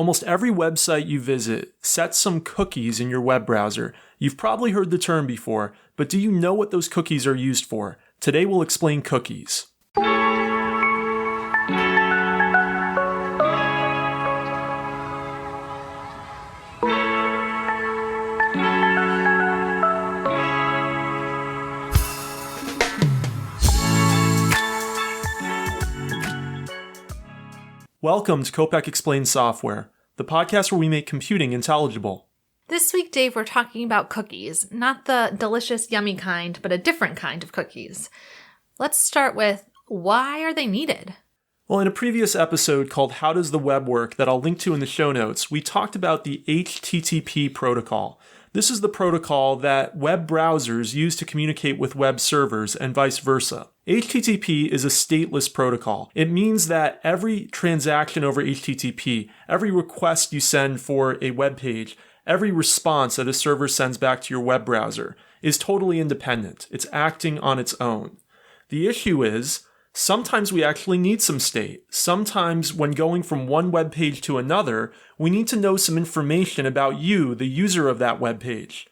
Almost every website you visit sets some cookies in your web browser. You've probably heard the term before, but do you know what those cookies are used for? Today we'll explain cookies. Welcome to Kopec Explains Software, the podcast where we make computing intelligible. This week, Dave, we're talking about cookies. Not the delicious, yummy kind, but a different kind of cookies. Let's start with, why are they needed? Well, in a previous episode called How Does the Web Work that I'll link to in the show notes, we talked about the HTTP protocol. This is the protocol that web browsers use to communicate with web servers and vice versa. HTTP is a stateless protocol. It means that every transaction over HTTP, every request you send for a web page, every response that a server sends back to your web browser is totally independent. It's acting on its own. The issue is, sometimes we actually need some state. Sometimes when going from one web page to another, we need to know some information about you, the user of that web page.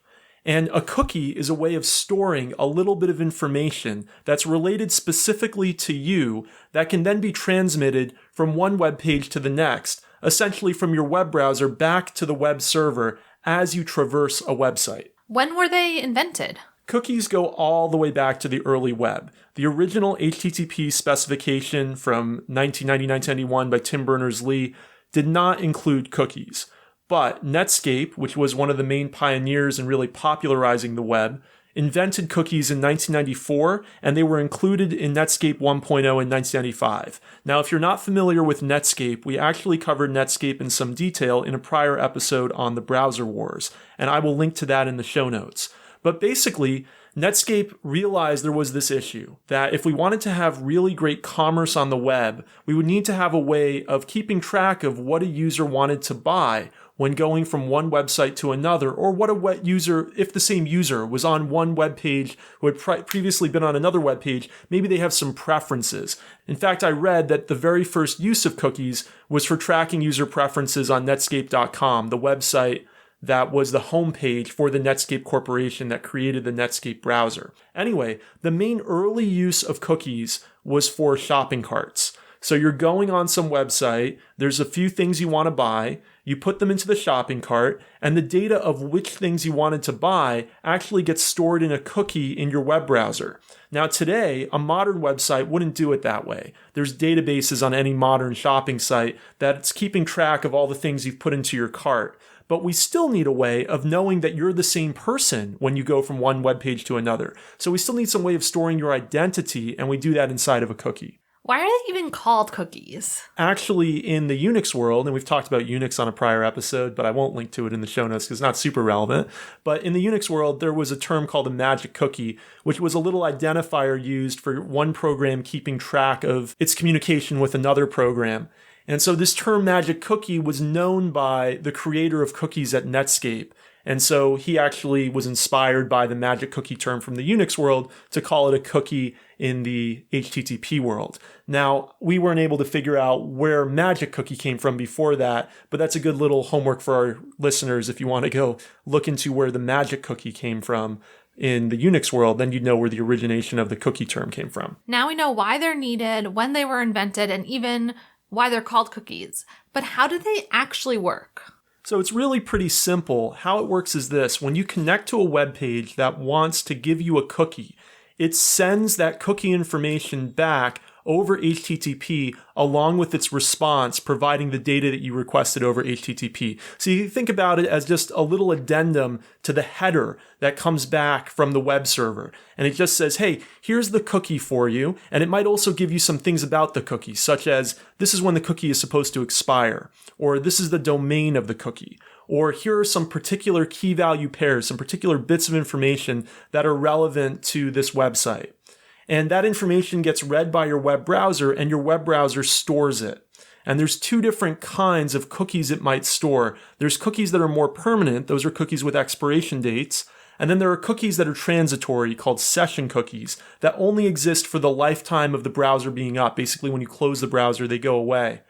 And a cookie is a way of storing a little bit of information that's related specifically to you that can then be transmitted from one web page to the next, essentially from your web browser back to the web server as you traverse a website. When were they invented? Cookies go all the way back to the early web. The original HTTP specification from 1999-91 by Tim Berners-Lee did not include cookies. But Netscape, which was one of the main pioneers in really popularizing the web, invented cookies in 1994, and they were included in Netscape 1.0 in 1995. Now, if you're not familiar with Netscape, we actually covered Netscape in some detail in a prior episode on the browser wars, and I will link to that in the show notes. But basically, Netscape realized there was this issue, that if we wanted to have really great commerce on the web, we would need to have a way of keeping track of what a user wanted to buy when going from one website to another, or what a web user, if the same user was on one web page who had previously been on another web page, maybe they have some preferences. In fact, I read that the very first use of cookies was for tracking user preferences on Netscape.com, the website that was the homepage for the Netscape Corporation that created the Netscape browser. Anyway, the main early use of cookies was for shopping carts. So you're going on some website, there's a few things you want to buy, you put them into the shopping cart, and the data of which things you wanted to buy actually gets stored in a cookie in your web browser. Now today, a modern website wouldn't do it that way. There's databases on any modern shopping site that's keeping track of all the things you've put into your cart. But we still need a way of knowing that you're the same person when you go from one web page to another. So we still need some way of storing your identity, and we do that inside of a cookie. Why are they even called cookies? Actually, in the Unix world, and we've talked about Unix on a prior episode, but I won't link to it in the show notes because it's not super relevant. But in the Unix world, there was a term called a magic cookie, which was a little identifier used for one program keeping track of its communication with another program. And so this term magic cookie was known by the creator of cookies at Netscape. And so he actually was inspired by the magic cookie term from the Unix world to call it a cookie in the HTTP world. Now, we weren't able to figure out where magic cookie came from before that, but that's a good little homework for our listeners if you want to go look into where the magic cookie came from in the Unix world, then you'd know where the origination of the cookie term came from. Now we know why they're needed, when they were invented, and even why they're called cookies. But how do they actually work? So it's really pretty simple. How it works is this. When you connect to a web page that wants to give you a cookie, it sends that cookie information back over HTTP along with its response, providing the data that you requested over HTTP. So you think about it as just a little addendum to the header that comes back from the web server. And it just says, hey, here's the cookie for you. And it might also give you some things about the cookie, such as this is when the cookie is supposed to expire, or this is the domain of the cookie, or here are some particular key value pairs, some particular bits of information that are relevant to this website. And that information gets read by your web browser, and your web browser stores it. And there's two different kinds of cookies it might store. There's cookies that are more permanent. Those are cookies with expiration dates. And then there are cookies that are transitory called session cookies that only exist for the lifetime of the browser being up. Basically, when you close the browser, they go away.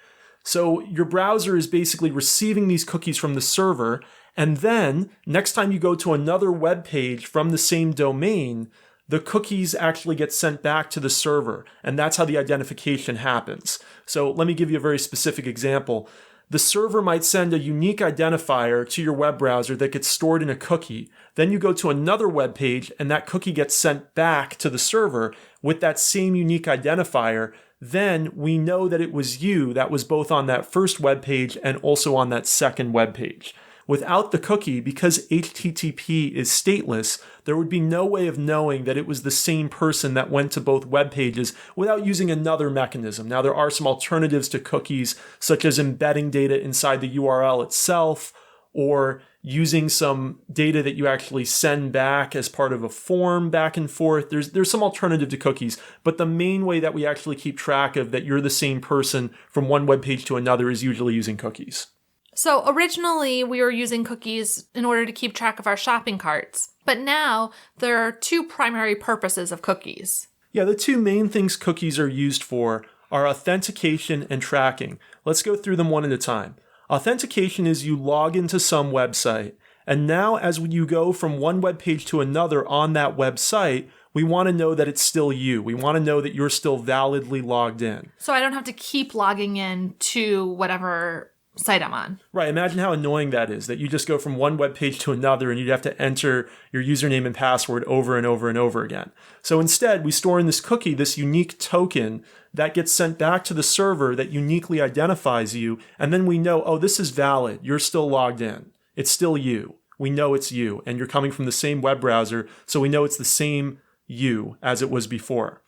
So your browser is basically receiving these cookies from the server, and then next time you go to another web page from the same domain, the cookies actually get sent back to the server, and that's how the identification happens. So let me give you a very specific example. The server might send a unique identifier to your web browser that gets stored in a cookie. Then you go to another web page, and that cookie gets sent back to the server with that same unique identifier. Then we know that it was you that was both on that first web page and also on that second web page. Without the cookie, because HTTP is stateless, there would be no way of knowing that it was the same person that went to both web pages without using another mechanism. Now, there are some alternatives to cookies, such as embedding data inside the URL itself, or using some data that you actually send back as part of a form back and forth. There's some alternative to cookies, but the main way that we actually keep track of that you're the same person from one web page to another is usually using cookies. So originally we were using cookies in order to keep track of our shopping carts, but now there are two primary purposes of cookies. Yeah, the two main things cookies are used for are authentication and tracking. Let's go through them one at a time. Authentication is you log into some website, and now as you go from one web page to another on that website, we want to know that it's still you. We want to know that you're still validly logged in. So I don't have to keep logging in to whatever site I'm on. Right. Imagine how annoying that is, that you just go from one web page to another and you'd have to enter your username and password over and over and over again. So instead, we store in this cookie this unique token that gets sent back to the server that uniquely identifies you. And then we know, oh, this is valid. You're still logged in. It's still you. We know it's you. And you're coming from the same web browser. So we know it's the same you as it was before.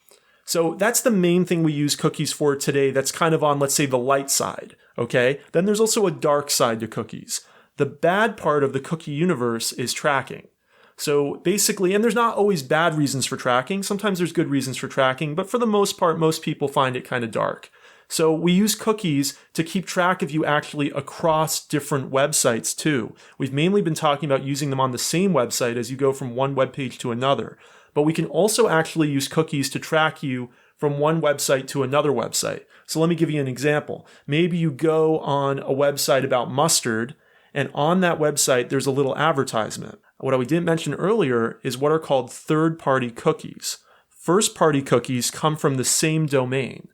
So that's the main thing we use cookies for today that's kind of on, let's say, the light side, okay? Then there's also a dark side to cookies. The bad part of the cookie universe is tracking. So basically, and there's not always bad reasons for tracking. Sometimes there's good reasons for tracking, but for the most part, most people find it kind of dark. So we use cookies to keep track of you actually across different websites too. We've mainly been talking about using them on the same website as you go from one web page to another. But we can also actually use cookies to track you from one website to another website. So let me give you an example. Maybe you go on a website about mustard, and on that website, there's a little advertisement. What we didn't mention earlier is what are called third-party cookies. First-party cookies come from the same domain.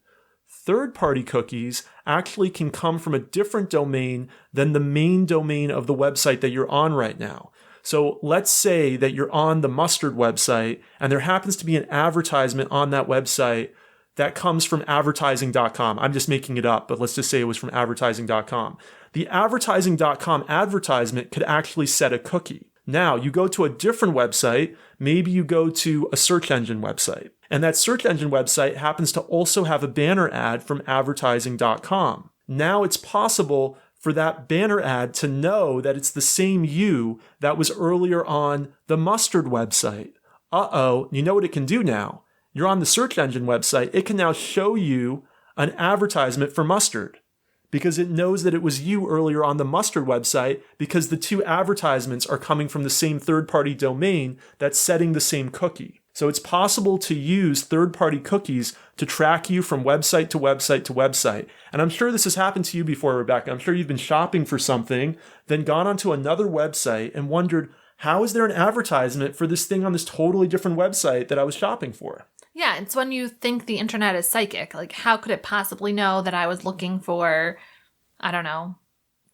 Third-party cookies actually can come from a different domain than the main domain of the website that you're on right now. So let's say that you're on the mustard website and there happens to be an advertisement on that website that comes from advertising.com. I'm just making it up, but let's just say it was from advertising.com. The advertising.com advertisement could actually set a cookie. Now you go to a different website, maybe you go to a search engine website, and that search engine website happens to also have a banner ad from advertising.com. Now it's possible for that banner ad to know that it's the same you that was earlier on the mustard website. You know what it can do now? You're on the search engine website. It can now show you an advertisement for mustard because it knows that it was you earlier on the mustard website because the two advertisements are coming from the same third-party domain that's setting the same cookie. So it's possible to use third-party cookies to track you from website to website to website. And I'm sure this has happened to you before, Rebecca. I'm sure you've been shopping for something, then gone onto another website and wondered, how is there an advertisement for this thing on this totally different website that I was shopping for? Yeah, it's when you think the internet is psychic. Like, how could it possibly know that I was looking for, I don't know,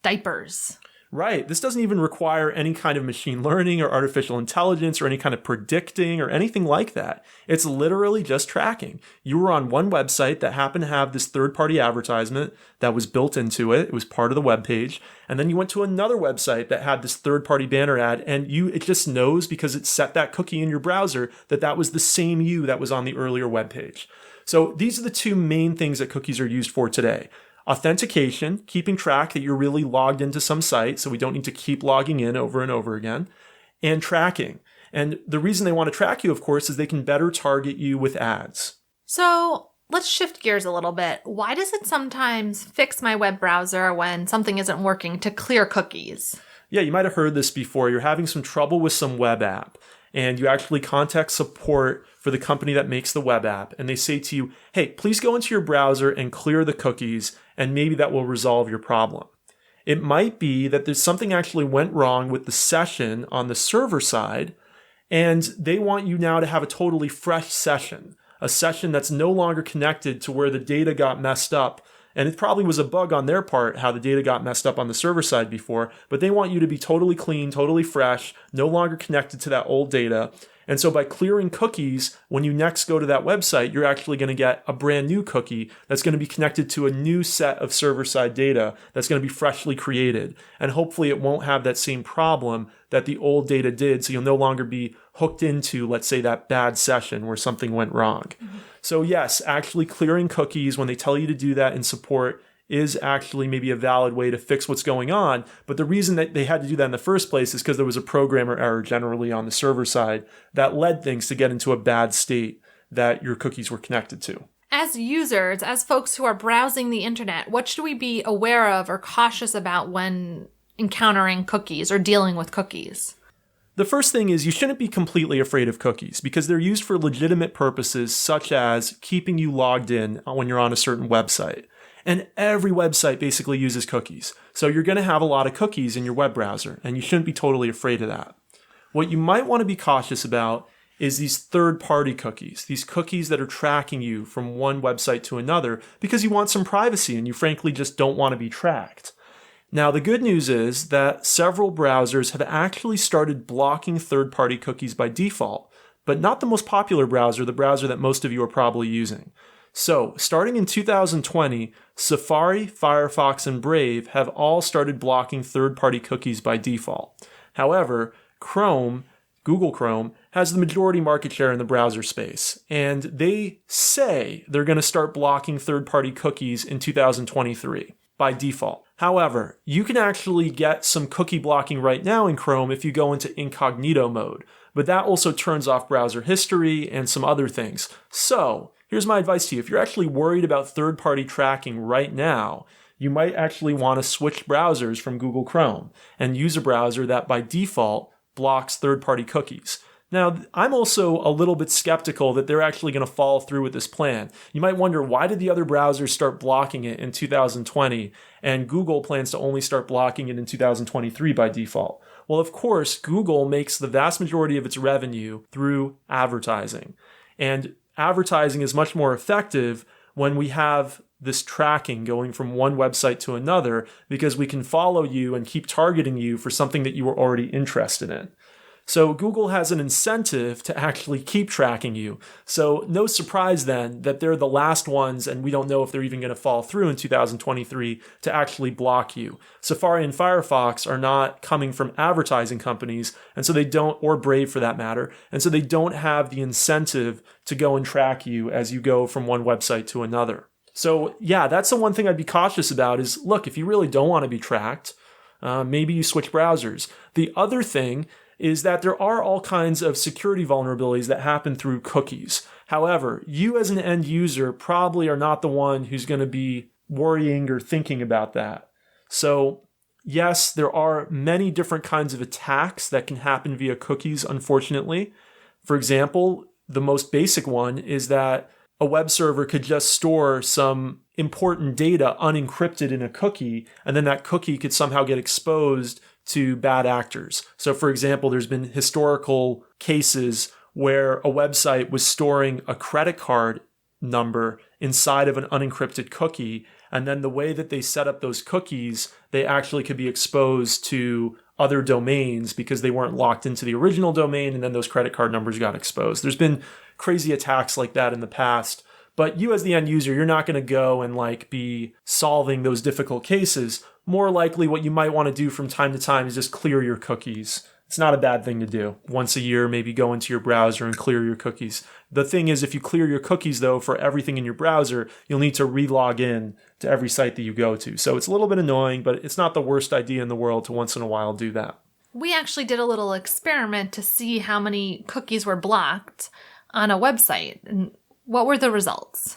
diapers? Right. This doesn't even require any kind of machine learning or artificial intelligence or any kind of predicting or anything like that. It's literally just tracking. You were on one website that happened to have this third-party advertisement that was built into it. It was part of the web page. And then you went to another website that had this third-party banner ad, and it just knows because it set that cookie in your browser that that was the same you that was on the earlier web page. So these are the two main things that cookies are used for today. Authentication, keeping track that you're really logged into some site, so we don't need to keep logging in over and over again, and tracking. And the reason they want to track you, of course, is they can better target you with ads. So let's shift gears a little bit. Why does it sometimes fix my web browser when something isn't working to clear cookies? Yeah, you might have heard this before. You're having some trouble with some web app, and you actually contact support for the company that makes the web app, and they say to you, hey, please go into your browser and clear the cookies and maybe that will resolve your problem. It might be that there's something actually went wrong with the session on the server side, and they want you now to have a totally fresh session, a session that's no longer connected to where the data got messed up. And it probably was a bug on their part how the data got messed up on the server side before, but they want you to be totally clean, totally fresh, no longer connected to that old data. And so by clearing cookies, when you next go to that website, you're actually going to get a brand new cookie that's going to be connected to a new set of server-side data that's going to be freshly created. And hopefully it won't have that same problem that the old data did, so you'll no longer be hooked into, let's say, that bad session where something went wrong. Mm-hmm. So yes, actually clearing cookies when they tell you to do that in support is actually maybe a valid way to fix what's going on. But the reason that they had to do that in the first place is because there was a programmer error generally on the server side that led things to get into a bad state that your cookies were connected to. As users, as folks who are browsing the internet, what should we be aware of or cautious about when encountering cookies or dealing with cookies? The first thing is you shouldn't be completely afraid of cookies because they're used for legitimate purposes such as keeping you logged in when you're on a certain website. And every website basically uses cookies. So you're going to have a lot of cookies in your web browser, and you shouldn't be totally afraid of that. What you might want to be cautious about is these third-party cookies, these cookies that are tracking you from one website to another because you want some privacy and you frankly just don't want to be tracked. Now, the good news is that several browsers have actually started blocking third-party cookies by default, but not the most popular browser, the browser that most of you are probably using. So, starting in 2020, Safari, Firefox, and Brave have all started blocking third-party cookies by default. However, Chrome, Google Chrome, has the majority market share in the browser space, and they say they're going to start blocking third-party cookies in 2023 by default. However, you can actually get some cookie blocking right now in Chrome if you go into incognito mode, but that also turns off browser history and some other things. So, here's my advice to you. If you're actually worried about third-party tracking right now, you might actually want to switch browsers from Google Chrome and use a browser that by default blocks third-party cookies. Now, I'm also a little bit skeptical that they're actually going to follow through with this plan. You might wonder, why did the other browsers start blocking it in 2020 and Google plans to only start blocking it in 2023 by default? Well, of course, Google makes the vast majority of its revenue through advertising. And advertising is much more effective when we have this tracking going from one website to another because we can follow you and keep targeting you for something that you were already interested in. So Google has an incentive to actually keep tracking you. So no surprise then that they're the last ones, and we don't know if they're even going to follow through in 2023 to actually block you. Safari and Firefox are not coming from advertising companies, and so they don't, or Brave for that matter, and so they don't have the incentive to go and track you as you go from one website to another. So yeah, that's the one thing I'd be cautious about is, look, if you really don't want to be tracked, maybe you switch browsers. The other thing is that there are all kinds of security vulnerabilities that happen through cookies. However, you as an end user probably are not the one who's going to be worrying or thinking about that. So yes, there are many different kinds of attacks that can happen via cookies, unfortunately. For example, the most basic one is that a web server could just store some important data unencrypted in a cookie, and then that cookie could somehow get exposed to bad actors. So for example, there's been historical cases where a website was storing a credit card number inside of an unencrypted cookie, and then the way that they set up those cookies, they actually could be exposed to other domains because they weren't locked into the original domain, and then those credit card numbers got exposed. There's been crazy attacks like that in the past, but you as the end user, you're not going to go and be solving those difficult cases. More likely what you might want to do from time to time is just clear your cookies. It's not a bad thing to do. Once a year, maybe go into your browser and clear your cookies. The thing is, if you clear your cookies, though, for everything in your browser, you'll need to re-log in to every site that you go to. So it's a little bit annoying, but it's not the worst idea in the world to once in a while do that. We actually did a little experiment to see how many cookies were blocked on a website. And what were the results?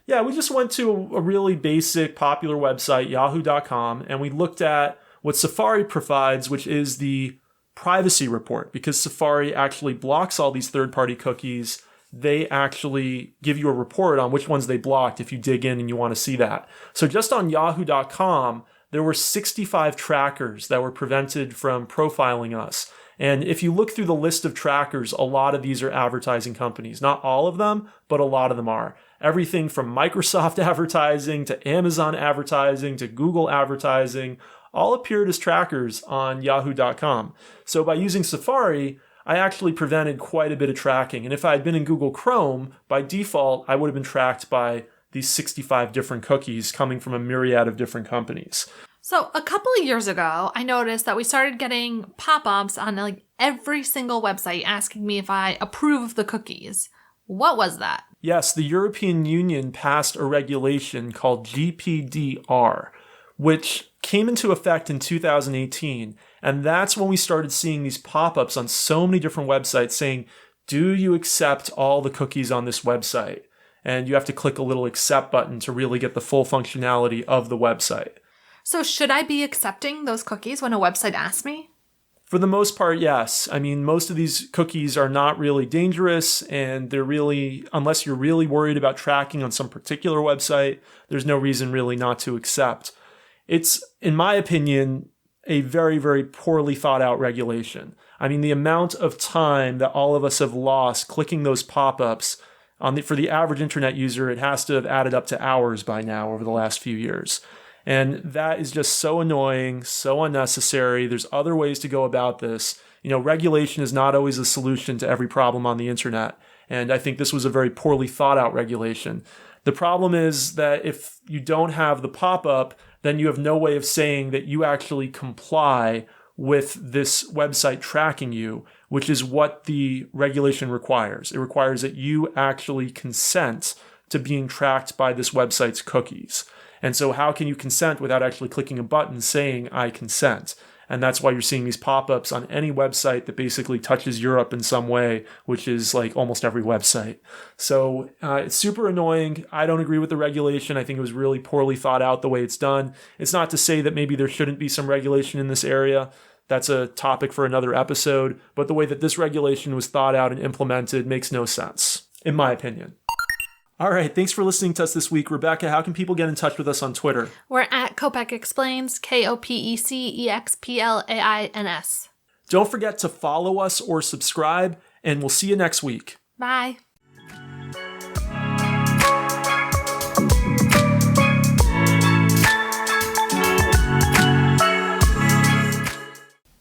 Yeah, we just went to a really basic, popular website, yahoo.com, and we looked at what Safari provides, which is the privacy report, because Safari actually blocks all these third-party cookies they actually give you a report on which ones they blocked if you dig in and you want to see that. So just on yahoo.com, there were 65 trackers that were prevented from profiling us. And if you look through the list of trackers, a lot of these are advertising companies. Not all of them, but a lot of them are. Everything from Microsoft advertising to Amazon advertising to Google advertising all appeared as trackers on yahoo.com. So by using Safari, I actually prevented quite a bit of tracking. And if I had been in Google Chrome, by default, I would have been tracked by these 65 different cookies coming from a myriad of different companies. So a couple of years ago, I noticed that we started getting pop-ups on like every single website asking me if I approve of the cookies. What was that? Yes, the European Union passed a regulation called GPDR, which came into effect in 2018. And that's when we started seeing these pop-ups on so many different websites saying, do you accept all the cookies on this website? And you have to click a little accept button to really get the full functionality of the website. So should I be accepting those cookies when a website asks me? For the most part, yes. I mean, most of these cookies are not really dangerous, and they're really, unless you're really worried about tracking on some particular website, there's no reason really not to accept. It's, in my opinion, a very, very poorly thought out regulation. I mean, the amount of time that all of us have lost clicking those pop-ups for the average internet user, it has to have added up to hours by now over the last few years. And that is just so annoying, so unnecessary. There's other ways to go about this. You know, regulation is not always a solution to every problem on the internet. And I think this was a very poorly thought out regulation. The problem is that if you don't have the pop-up, then you have no way of saying that you actually comply with this website tracking you, which is what the regulation requires. It requires that you actually consent to being tracked by this website's cookies. And so how can you consent without actually clicking a button saying, I consent? And that's why you're seeing these pop-ups on any website that basically touches Europe in some way, which is like almost every website. So it's super annoying. I don't agree with the regulation. I think it was really poorly thought out the way it's done. It's not to say that maybe there shouldn't be some regulation in this area. That's a topic for another episode. But the way that this regulation was thought out and implemented makes no sense, in my opinion. All right, thanks for listening to us this week. Rebecca, how can people get in touch with us on Twitter? We're at Kopec Explains, KOPECEXPLAINS. Don't forget to follow us or subscribe, and we'll see you next week. Bye.